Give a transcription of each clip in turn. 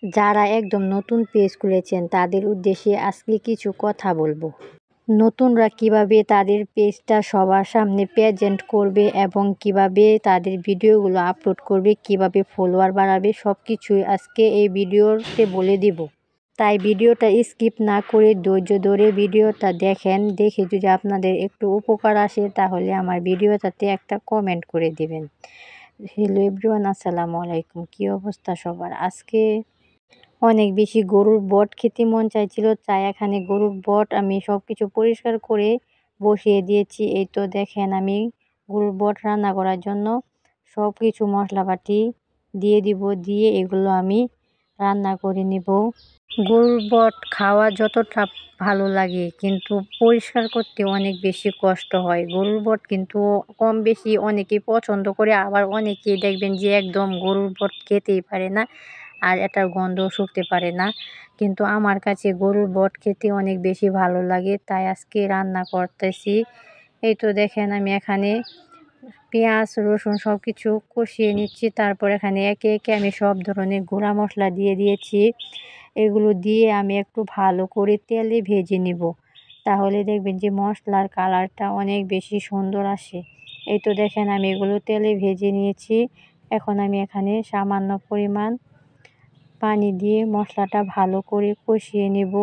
যারা একদম নতুন পেজ খুলেছেন তাদের উদ্দেশ্যে আজকে কিছু কথা বলবো। নতুনরা কিভাবে তাদের পেজটা সবার সামনে প্রেজেন্ট করবে এবং কিভাবে তাদের ভিডিওগুলো আপলোড করবে, কিভাবে ফলোয়ার বাড়াবে, সব কিছুই আজকে এই ভিডিওতে বলে দিব। তাই ভিডিওটা স্কিপ না করে ধৈর্য ধরে ভিডিওটা দেখেন। দেখে যদি আপনাদের একটু উপকার আসে তাহলে আমার ভিডিওটাতে একটা কমেন্ট করে দিবেন। হ্যালো এভরিওয়ান, আসসালামু আলাইকুম। কী অবস্থা সবার? আজকে অনেক বেশি গরুর বট খেতে মন চাইছিল, তাই এখানে গরুর বট আমি সব কিছু পরিষ্কার করে বসিয়ে দিয়েছি। এই তো দেখেন, আমি গরুর বট রান্না করার জন্য সব কিছু মশলাপাতি দিয়ে দিব, দিয়ে এগুলো আমি রান্না করে নিব। গরুর বট খাওয়া যতটা ভালো লাগে কিন্তু পরিষ্কার করতে অনেক বেশি কষ্ট হয়। গরুর বট কিন্তু কম বেশি অনেকেই পছন্দ করে, আবার অনেকেই দেখবেন যে একদম গরুর বট খেতেই পারে না, আর এটার গন্ধ শুকতে পারে না। কিন্তু আমার কাছে গরুর বট খেতে অনেক বেশি ভালো লাগে, তাই আজকে রান্না করতেছি। এই তো দেখেন, আমি এখানে পেঁয়াজ রসুন সব কিছু কষিয়ে নিচ্ছি। তারপর এখানে একে একে আমি সব ধরনের গুঁড়া মশলা দিয়ে দিয়েছি। এগুলো দিয়ে আমি একটু ভালো করে তেলে ভেজে নিব, তাহলে দেখবেন যে মশলার কালারটা অনেক বেশি সুন্দর আসে। এই তো দেখেন, আমি এগুলো তেলে ভেজে নিয়েছি। এখন আমি এখানে সামান্য পরিমাণ পানি দিয়ে মশলাটা ভালো করে কষিয়ে নেব।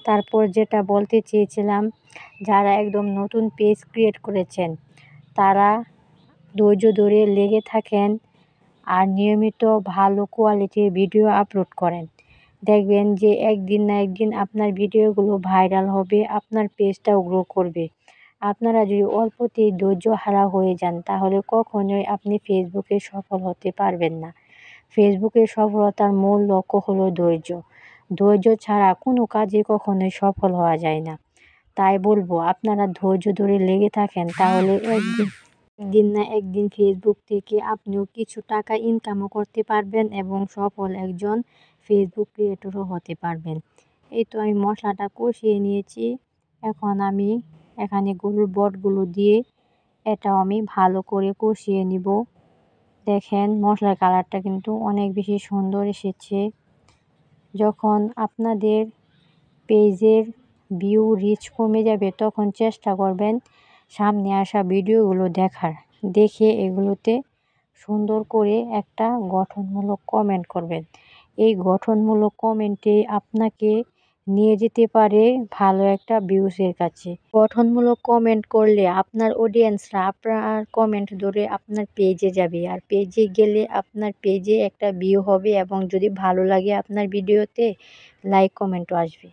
তারপর যেটা বলতে চেয়েছিলাম, যারা একদম নতুন পেজ ক্রিয়েট করেছেন তারা ধৈর্য ধরে লেগে থাকেন আর নিয়মিত ভালো কোয়ালিটির ভিডিও আপলোড করেন। দেখবেন যে একদিন না একদিন আপনার ভিডিওগুলো ভাইরাল হবে, আপনার পেজটাও গ্রো করবে। আপনারা যদি অল্পতেই ধৈর্য হারা হয়ে যান তাহলে কখনোই আপনি ফেসবুকে সফল হতে পারবেন না। ফেসবুকের সফলতার মূল লক্ষ্য হলো ধৈর্য। ধৈর্য ছাড়া কোনো কাজে কখনোই সফল হওয়া যায় না। তাই বলবো, আপনারা ধৈর্য ধরে লেগে থাকেন, তাহলে একদিন না একদিন ফেসবুক থেকে আপনিও কিছু টাকা ইনকামও করতে পারবেন এবং সফল একজন ফেসবুক ক্রিয়েটরও হতে পারবেন। এই তো আমি মশলাটা কষিয়ে নিয়েছি। এখন আমি এখানে গরুর বটগুলো দিয়ে এটাও আমি ভালো করে কষিয়ে নিব। দেখেন, মশলার কালারটা কিন্তু অনেক বেশি সুন্দর এসেছে। যখন আপনাদের পেজের ভিউ রিচ কমে যাবে তখন চেষ্টা করবেন সামনে আসা ভিডিওগুলো দেখে এগুলোতে সুন্দর করে একটা গঠনমূলক কমেন্ট করবেন। এই গঠনমূলক কমেন্টে আপনাকে নিয়ে যেতে পারে ভালো একটা ভিউসের কাছে। গঠনমূলক কমেন্ট করলে আপনার অডিয়েন্সরা আপনার কমেন্ট ধরে আপনার পেজে যাবে, আর পেজে গেলে আপনার পেজে একটা ভিউ হবে এবং যদি ভালো লাগে আপনার ভিডিওতে লাইক কমেন্টও আসবে।